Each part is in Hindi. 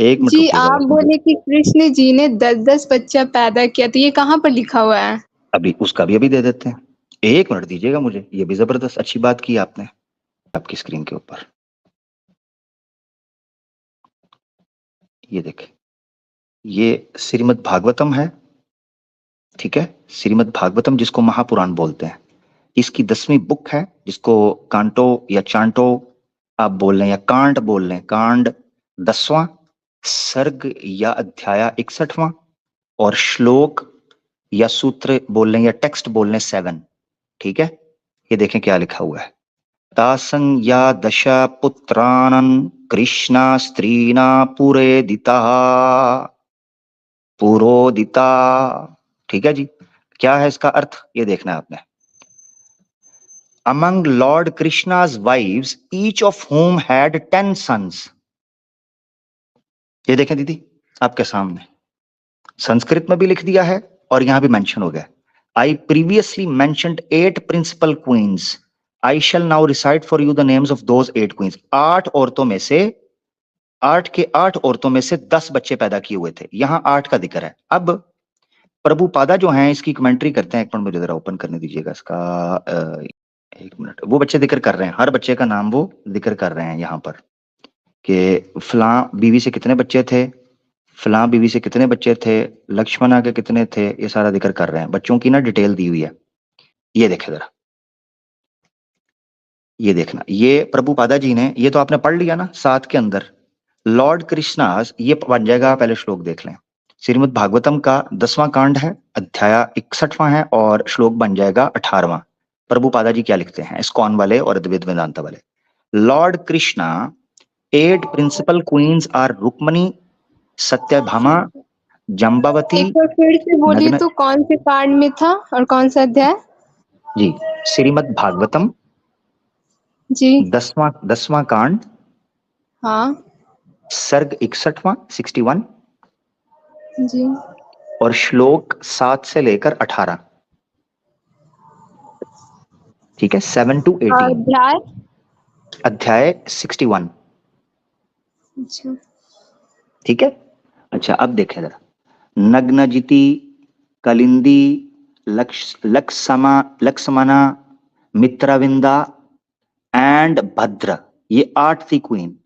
एक मिनट जी, रुकिएगा आप बस मुझे, बोले कि कृष्ण जी ने 10-10 बच्चा पैदा किया, तो ये कहाँ पर लिखा हुआ है? अभी उसका भी अभी दे देते हैं। एक मिनट दीजिएगा मुझे, ये भी जबरदस्त अच्छी बात की आपने। आपकी स्क्रीन के ऊपर ये देखें, ये श्रीमद् भागवतम है, ठीक है। श्रीमद् भागवतम जिसको महापुराण बोलते हैं, इसकी 10वीं बुक है, जिसको कांटो या चांटो आप बोल लें या कांड बोल लें। कांड 10वां, सर्ग या अध्याय 61वां, और श्लोक या सूत्र बोल लें या टेक्स्ट बोल लें 7, ठीक है। ये देखें क्या लिखा हुआ है। तासं या दश पुत्रानन कृष्णा स्त्रीना पुरेदिता पुरोदिता, ठीक है जी। क्या है इसका अर्थ, ये देखना है आपने। Among Lord Krishna's wives, each of whom had 10 sons. ये देखें दीदी आपके सामने, संस्कृत में भी लिख दिया है और यहां भी मेंशन हो गया। I previously mentioned 8 principal queens. I shall now recite for you the names of those 8 queens. 8 औरतों में से 10 बच्चे पैदा किए हुए थे, यहां 8 का जिक्र है। अब प्रभुपादा जो हैं इसकी कमेंट्री करते हैं, एक मिनट मुझे जरा ओपन करने दीजिएगा इसका, एक मिनट। वो बच्चे जिक्र कर रहे हैं, हर बच्चे का नाम वो जिक्र कर रहे हैं यहाँ पर, कि फलां बीवी से कितने बच्चे थे, फलां बीवी से कितने बच्चे थे, लक्ष्मणा के कितने थे, ये सारा जिक्र कर रहे हैं। बच्चों की ना डिटेल दी हुई है, ये देखे जरा, ये देखना। ये प्रभुपादा जी ने, ये तो आपने पढ़ लिया ना 7 के अंदर। लॉर्ड कृष्णास, ये बन जाएगा, पहले श्लोक देख लें। श्रीमद् भागवतम का 10वां कांड है, अध्याय 61वां है, और श्लोक बन जाएगा 18वां। प्रभुपादा जी क्या लिखते हैं, इस्कॉन वाले और अद्वैत वेदांता वाले। Lord Krishna 8 principal queens are Rukmini, Satyabhama, Jambavati, एक बार फिर से बोलिए नग्न। तो कौन से कांड में था और कौन सा अध्याय? जी, श्रीमद् भागवतम जी, 10वां कांड, हाँ, सर्ग 61वां 61, जी। और श्लोक 7 से लेकर 18, ठीक है, 7 to 18, अध्याय? अध्याय 61, अच्छा। ठीक है। अच्छा अब देखें जरा, नग्नजिति, कलिंदी, लक्ष्मणा, मित्रविंदा एंड भद्र, ये 8 थी queen.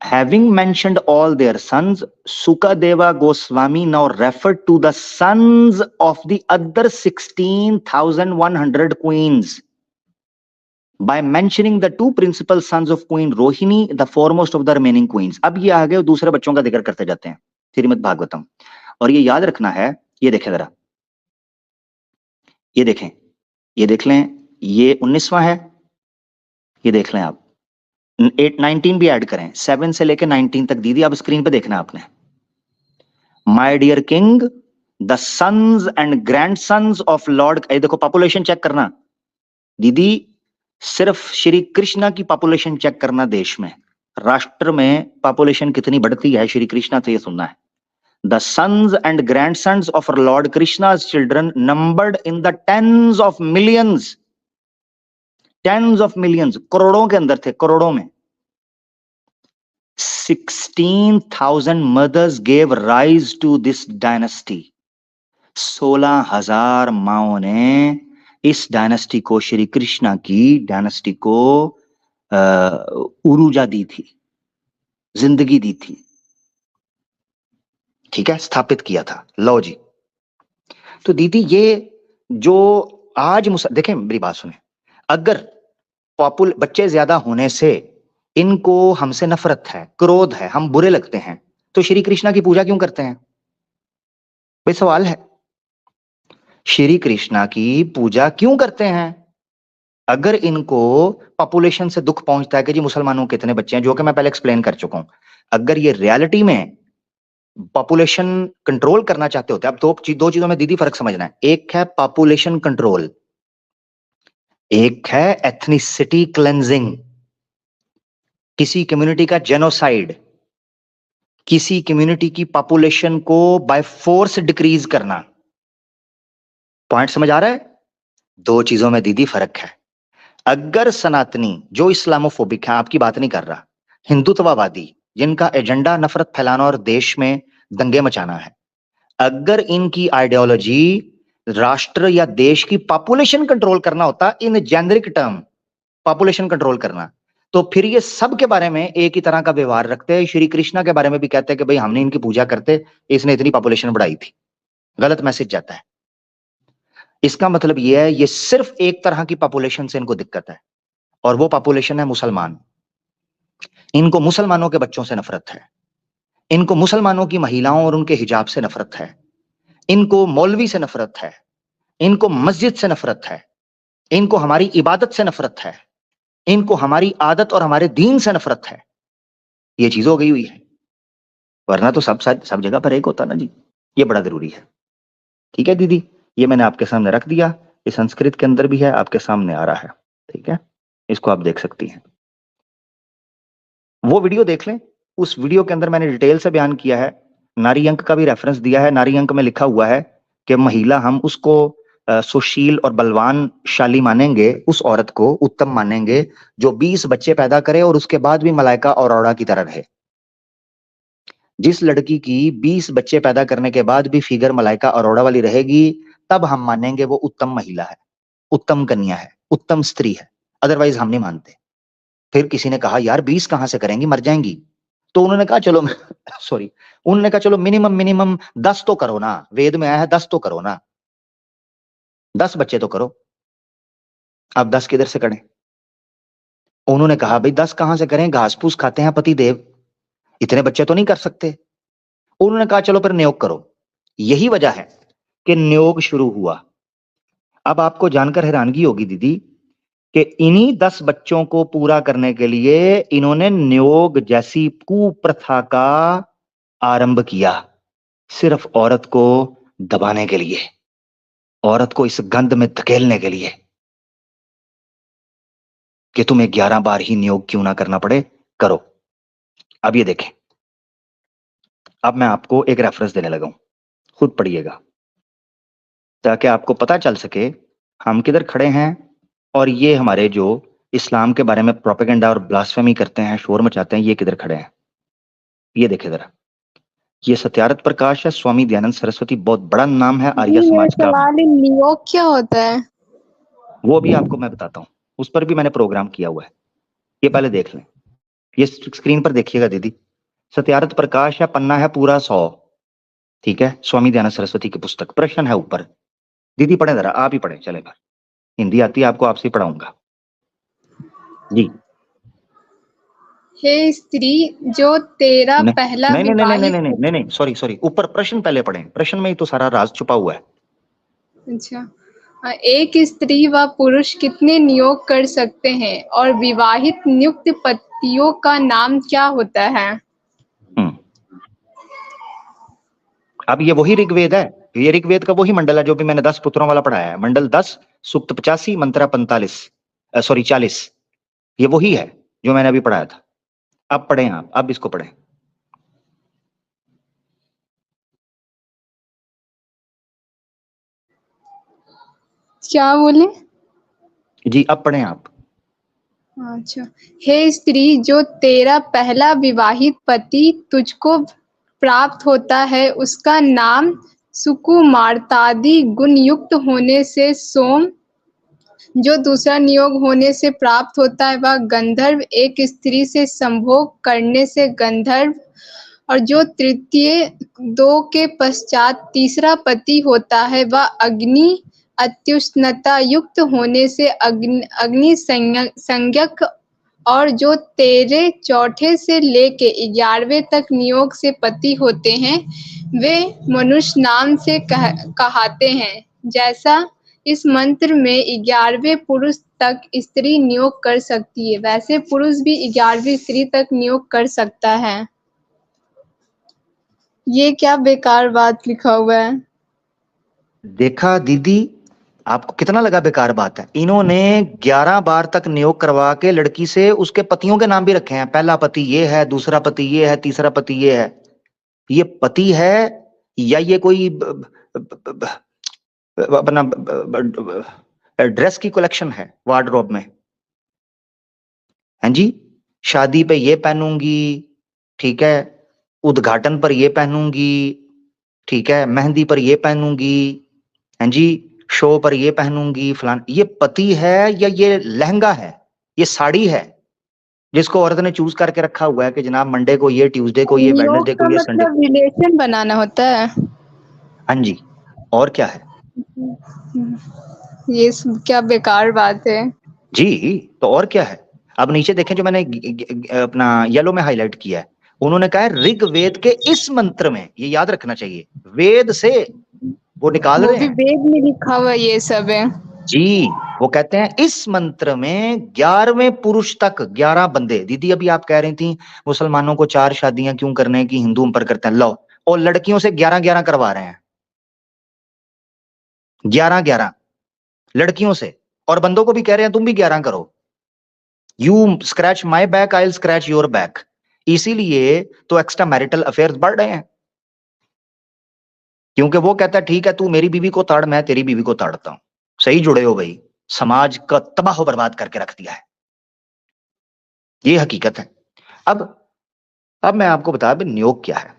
Having mentioned all their sons, Sukadeva Goswami now referred to the sons of the other 16,100 queens by mentioning the 2 principal sons of Queen Rohini, the foremost of the remaining queens. अब ये आगे दूसरे बच्चों का जिक्र करते जाते हैं श्रीमद् भागवतम। और ये याद रखना है, ये देखें जरा, ये देखें, ये देख लें, ये 19वां है, ये देख लें आप। 19 भी ऐड करें, 7 से लेकर 19 तक दीदी अब स्क्रीन पे देखना आपने। My dear king, the sons and grandsons of lord, ये देखो पॉपुलेशन चेक करना दीदी, सिर्फ श्री कृष्णा की पॉपुलेशन चेक करना, देश में, राष्ट्र में पॉपुलेशन कितनी बढ़ती है श्री कृष्णा से, ये सुनना है। The sons and grandsons of lord Krishna's children numbered in the tens of millions, करोड़ों के अंदर थे, करोड़ों में। 16,000 mothers gave rise to this dynasty. 16,000 माओं ने इस डायनेस्टी को, श्री कृष्णा की डायनेस्टी को उरूजा दी थी, जिंदगी दी थी, ठीक है, स्थापित किया था। लो जी, तो दीदी ये जो आज देखें मेरी बात सुने, अगर बच्चे ज्यादा होने से इनको हमसे नफरत है, क्रोध है, हम बुरे लगते हैं, तो श्री कृष्णा की पूजा क्यों करते हैं? भाई सवाल है, श्री कृष्णा की पूजा क्यों करते हैं? अगर इनको पॉपुलेशन से दुख पहुंचता है कि जी मुसलमानों के कितने बच्चे हैं, जो कि मैं पहले एक्सप्लेन कर चुका हूं, अगर ये रियलिटी में पॉपुलेशन कंट्रोल करना चाहते होते, अब दो चीजों में दीदी फर्क समझना है। एक है पॉपुलेशन कंट्रोल, एक है एथनिसिटी क्लेंजिंग, किसी कम्युनिटी का जेनोसाइड, किसी कम्युनिटी की पॉपुलेशन को बाय फोर्स डिक्रीज करना। पॉइंट समझ आ रहा है? दो चीजों में दीदी फर्क है। अगर सनातनी जो इस्लामोफोबिक है, आपकी बात नहीं कर रहा, हिंदुत्ववादी, जिनका एजेंडा नफरत फैलाना और देश में दंगे मचाना है, अगर इनकी आइडियोलॉजी राष्ट्र या देश की पॉपुलेशन कंट्रोल करना होता, इन जेनरिक टर्म पॉपुलेशन कंट्रोल करना, तो फिर ये सब के बारे में एक ही तरह का व्यवहार रखते हैं। श्री कृष्णा के बारे में भी कहते हैं कि भाई हमने इनकी पूजा करते, इसने इतनी पॉपुलेशन बढ़ाई थी। गलत मैसेज जाता है। इसका मतलब यह है, ये सिर्फ एक तरह की पॉपुलेशन से इनको दिक्कत है, और वो पॉपुलेशन है मुसलमान। इनको मुसलमानों के बच्चों से नफरत है, इनको मुसलमानों की महिलाओं और उनके हिजाब से नफरत है, इनको मौलवी से नफरत है, इनको मस्जिद से नफरत है, इनको हमारी इबादत से नफरत है, इनको हमारी आदत और हमारे दीन से नफरत है। ये चीज हो गई हुई है, वरना तो सब जगह पर एक होता ना जी। ये बड़ा जरूरी है। ठीक है दीदी, ये मैंने आपके सामने रख दिया, ये संस्कृत के अंदर भी है, आपके सामने आ रहा है। ठीक है, इसको आप देख सकती हैं, वो वीडियो देख लें। उस वीडियो के अंदर मैंने डिटेल से बयान किया है, नारी अंक का भी रेफरेंस दिया है। नारी अंक में लिखा हुआ है कि महिला, हम उसको सुशील और बलवानशाली मानेंगे, उस औरत को उत्तम मानेंगे जो 20 बच्चे पैदा करे और उसके बाद भी मलाइका और औरा की तरह रहे। जिस लड़की की 20 बच्चे पैदा करने के बाद भी फिगर मलाइका और औरा वाली रहेगी, तब हम मानेंगे वो उत्तम महिला है, उत्तम कन्या है, उत्तम स्त्री है, अदरवाइज हम नहीं मानते। फिर किसी ने कहा यार 20 कहां से करेंगी, मर जाएंगी। तो उन्होंने कहा चलो सॉरी, उन्होंने कहा चलो मिनिमम 10 तो करो ना, वेद में आया है 10 तो करो ना, 10 बच्चे तो करो। अब 10 किधर से करें? उन्होंने कहा भाई 10 कहां से करें, घास फूस खाते हैं पति देव, इतने बच्चे तो नहीं कर सकते। उन्होंने कहा चलो फिर नियोग करो। यही वजह है कि नियोग शुरू हुआ। अब आपको जानकर हैरानगी होगी दीदी कि इन्हीं 10 बच्चों को पूरा करने के लिए इन्होंने नियोग जैसी कुप्रथा का आरंभ किया, सिर्फ औरत को दबाने के लिए, औरत को इस गंध में धकेलने के लिए कि तुम्हें 11 बार ही नियोग क्यों ना करना पड़े, करो। अब ये देखें, अब मैं आपको एक रेफरेंस देने लगा हूं, खुद पढ़िएगा ताकि आपको पता चल सके हम किधर खड़े हैं। और ये हमारे जो इस्लाम के बारे में प्रोपेगेंडा और ब्लास्फेमी करते हैं, शोर मचाते हैं, ये किधर खड़े हैं। ये देखे जरा, ये सत्यारथ प्रकाश है, स्वामी दयानंद सरस्वती, बहुत बड़ा नाम है आर्य समाज का। नियोग क्या होता है? वो भी आपको मैं बताता हूँ, उस पर भी मैंने प्रोग्राम किया हुआ है, ये पहले देख लें। ये स्क्रीन पर देखिएगा दीदी, सत्यारथ प्रकाश है, पन्ना है पूरा 100। ठीक है, स्वामी दयानंद सरस्वती की पुस्तक, प्रश्न है ऊपर। दीदी पढ़े जरा, आप ही पढ़े, चले बार हिंदी आती है आपको, आपसे पढ़ाऊंगा जी। हे स्त्री, जो तेरा पहला नहीं, सॉरी, ऊपर प्रश्न पहले पढ़ें, प्रश्न में ही तो सारा राज छुपा हुआ है। अच्छा, एक स्त्री व पुरुष कितने नियोग कर सकते हैं और विवाहित नियुक्त पतियों का नाम क्या होता है? अब ये वही ऋग्वेद है, ये ऋग्वेद का वही मंडल है जो भी मैंने 10 पुत्रों वाला पढ़ाया है, मंडल 10 सूक्त 85 मंत्रा 40, ये वही है जो मैंने अभी पढ़ाया था। अब पढ़ें आप, अब इसको पढ़ें। क्या बोले जी? अब पढ़ें आप। अच्छा, हे स्त्री, जो तेरा पहला विवाहित पति तुझको प्राप्त होता है उसका नाम सुकुमारतादि गुण युक्त होने से सोम, जो दूसरा नियोग होने से प्राप्त होता है वह गंधर्व, एक स्त्री से संभोग करने से गंधर्व, और जो तृतीय 2 के पश्चात तीसरा पति होता है वह अग्नि, अत्युष्णता युक्त होने से अग्नि संज्ञक, और जो तेरे चौथे से लेके 11वें तक नियोग से पति होते हैं वे मनुष्य नाम से कहाते हैं। जैसा इस मंत्र में 11वें पुरुष तक स्त्री नियोग कर सकती है, वैसे पुरुष भी 11वीं स्त्री तक नियोग कर सकता है। ये क्या बेकार बात लिखा हुआ है? देखा दीदी, आपको कितना लगा बेकार बात है? इन्होंने 11 बार तक नियोग करवा के लड़की से उसके पतियों के नाम भी रखे हैं, पहला पति ये है, दूसरा पति ये है, तीसरा पति ये है। ये पति है या ये कोई अपना ड्रेस की कलेक्शन है वार्डरोब में? हैं जी, शादी पे ये पहनूंगी, ठीक है, उद्घाटन पर ये पहनूंगी, ठीक है, मेहंदी पर ये पहनूंगी, हैं जी, शो पर ये पहनूंगी, फलान। ये पति है या ये लहंगा है, ये साड़ी है जिसको औरत ने चूज करके रखा हुआ है कि जनाब मंडे को ये, ट्यूसडे को ये, नियोग वेडनेसडे का को ये, संडे। मतलब रिलेशन बनाना होता है। हाँ जी, और क्या है ये क्या बेकार बात है। जी, तो और क्या है। अब नीचे देखें जो मैंने अपना येलो में हाईलाइट किया है, उन्होंने कहा है ऋग्वेद के इस मंत्र में, ये याद रखना चाहिए, वेद से वो निकाल वो रहे भी हैं वेद में लिखा हुआ ये सब है। जी। वो कहते हैं इस मंत्र में 11वें पुरुष तक 11 बंदे। दीदी अभी आप कह रही थी मुसलमानों को 4 शादियां क्यों करने की, हिंदू उन पर करते हैं, लो, और लड़कियों से 11-11 करवा रहे हैं, 11-11 लड़कियों से, और बंदों को भी कह रहे हैं तुम भी 11 करो। You scratch my back, I will scratch your back. इसीलिए तो एक्स्ट्रा मैरिटल अफेयर्स बढ़ रहे हैं, क्योंकि वो कहता है ठीक है तू मेरी बीवी को ताड़, मैं तेरी बीवी को ताड़ता हूं। सही जुड़े हो भाई, समाज का तबाह बर्बाद करके रख दिया है, ये हकीकत है। अब मैं आपको बता दूं नियोग क्या है।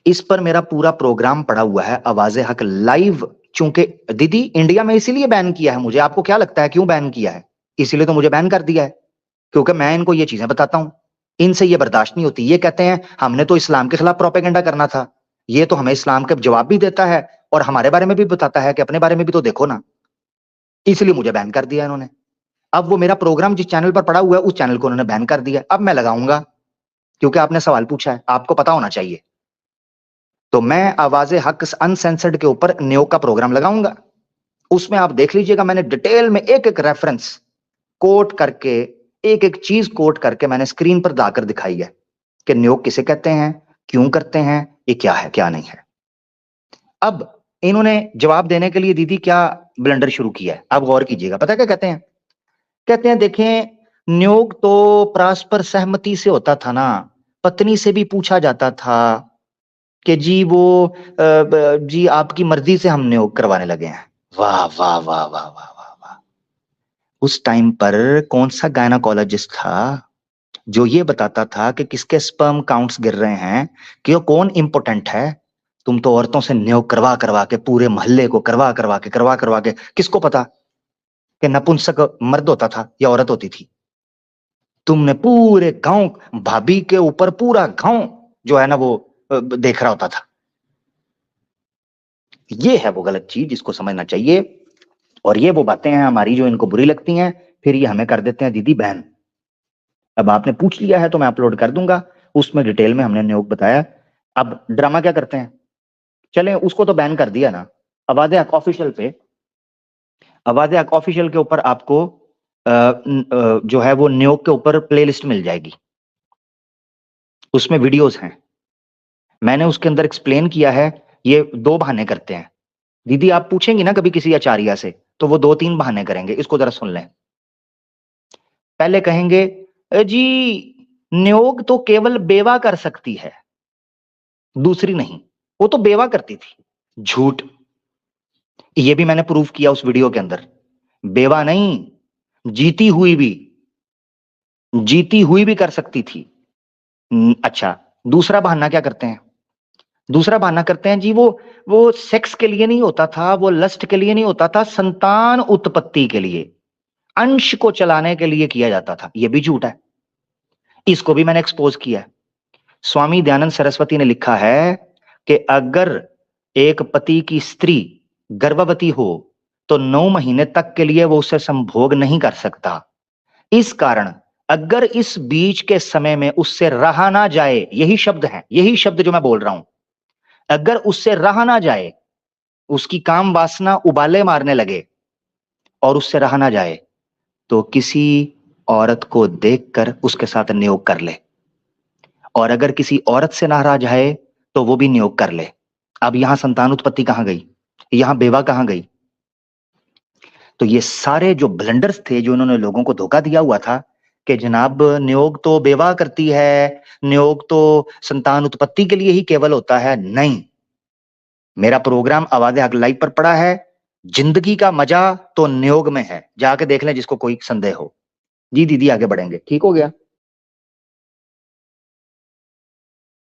इस पर मेरा पूरा प्रोग्राम पड़ा हुआ है आवाज़े हक लाइव। चूंकि दीदी इंडिया में इसीलिए बैन किया है मुझे, आपको क्या लगता है क्यों बैन किया है? इसीलिए तो मुझे बैन कर दिया है, क्योंकि मैं इनको ये चीजें बताता हूं, इनसे ये बर्दाश्त नहीं होती। ये कहते हैं हमने तो इस्लाम के खिलाफ प्रोपेगेंडा करना था, ये तो हमें इस्लाम के जवाब भी देता है और हमारे बारे में भी बताता है कि अपने बारे में भी तो देखो ना। इसलिए मुझे बैन कर दिया इन्होंने। अब वो मेरा प्रोग्राम जिस चैनल पर पड़ा हुआ है उस चैनल को उन्होंने बैन कर दिया। अब मैं लगाऊंगा, क्योंकि आपने सवाल पूछा है, आपको पता होना चाहिए। तो मैं आवाज़े हक अनसेंसर्ड के ऊपर नियोग का प्रोग्राम लगाऊंगा। उसमें आप देख लीजिएगा, मैंने डिटेल में एक एक रेफरेंस कोट करके, एक एक चीज कोट करके मैंने स्क्रीन पर लाकर दिखाई है कि नियोग किसे कहते हैं, क्यों करते हैं, ये क्या है क्या नहीं है। अब इन्होंने जवाब देने के लिए दीदी क्या ब्लंडर शुरू किया है, अब गौर कीजिएगा। पता क्या कहते हैं? कहते हैं देखें, नियोग तो परस्पर सहमति से होता था ना, पत्नी से भी पूछा जाता था कि जी वो जी आपकी मर्जी से हम नियोग करवाने लगे हैं। वाह वाह वाह वाह वाह वाह वाह। उस टाइम पर कौन सा गायनाकोलॉजिस्ट था जो ये बताता था कि किसके स्पर्म काउंट्स गिर रहे हैं, कि वो कौन इंपोर्टेंट है? तुम तो औरतों से नियोग करवा करवा के, पूरे मोहल्ले को करवा करवा के, किसको पता कि नपुंसक मर्द होता था या औरत होती थी? तुमने पूरे गांव, भाभी के ऊपर पूरा गांव जो है ना वो देख रहा होता था। ये है वो गलत चीज जिसको समझना चाहिए। और ये वो बातें हैं हमारी जो इनको बुरी लगती हैं, फिर ये हमें कर देते हैं दीदी बैन। अब आपने पूछ लिया है तो मैं अपलोड कर दूंगा, उसमें डिटेल में हमने नियोग बताया। अब ड्रामा क्या करते हैं, चले उसको तो बैन कर दिया ना, आवाज़े हक ऑफिशियल पे, आवाज़े हक ऑफिशियल के ऊपर आपको जो है वो नियोग के ऊपर प्लेलिस्ट मिल जाएगी, उसमें वीडियोस हैं। मैंने उसके अंदर एक्सप्लेन किया है। ये 2 बहाने करते हैं दीदी, आप पूछेंगी ना कभी किसी आचार्य से तो वो 2-3 बहाने करेंगे, इसको जरा सुन लें। पहले कहेंगे जी नियोग तो केवल बेवा कर सकती है, दूसरी नहीं, वो तो बेवा करती थी। झूठ, ये भी मैंने प्रूफ किया उस वीडियो के अंदर। बेवा नहीं, जीती हुई भी, जीती हुई भी कर सकती थी। अच्छा, दूसरा बहाना क्या करते हैं? दूसरा बहाना करते हैं जी वो सेक्स के लिए नहीं होता था, वो लस्ट के लिए नहीं होता था, संतान उत्पत्ति के लिए, अंश को चलाने के लिए किया जाता था। ये भी झूठ है, इसको भी मैंने एक्सपोज किया है। स्वामी दयानंद सरस्वती ने लिखा है कि अगर एक पति की स्त्री गर्भवती हो तो 9 महीने तक के लिए वो उसे संभोग नहीं कर सकता। इस कारण अगर इस बीच के समय में उससे रहा ना जाए, यही शब्द है, यही शब्द जो मैं बोल रहा हूं, अगर उससे रहा ना जाए, उसकी काम वासना उबाले मारने लगे और उससे रहा ना जाए, तो किसी औरत को देखकर उसके साथ नियोग कर ले, और अगर किसी औरत से ना रहा जाए तो वो भी नियोग कर ले। अब यहां संतान उत्पत्ति कहां गई, यहां बेवा कहां गई? तो ये सारे जो ब्लंडर्स थे जो इन्होंने लोगों को धोखा दिया हुआ था कि जनाब नियोग तो बेवा करती है, नियोग तो संतान उत्पत्ति के लिए ही केवल होता है, नहीं। मेरा प्रोग्राम आवाज़े हक लाइव पर पड़ा है, जिंदगी का मजा तो नियोग में है, जाके देख लें जिसको कोई संदेह हो। जी दीदी आगे बढ़ेंगे, ठीक हो गया।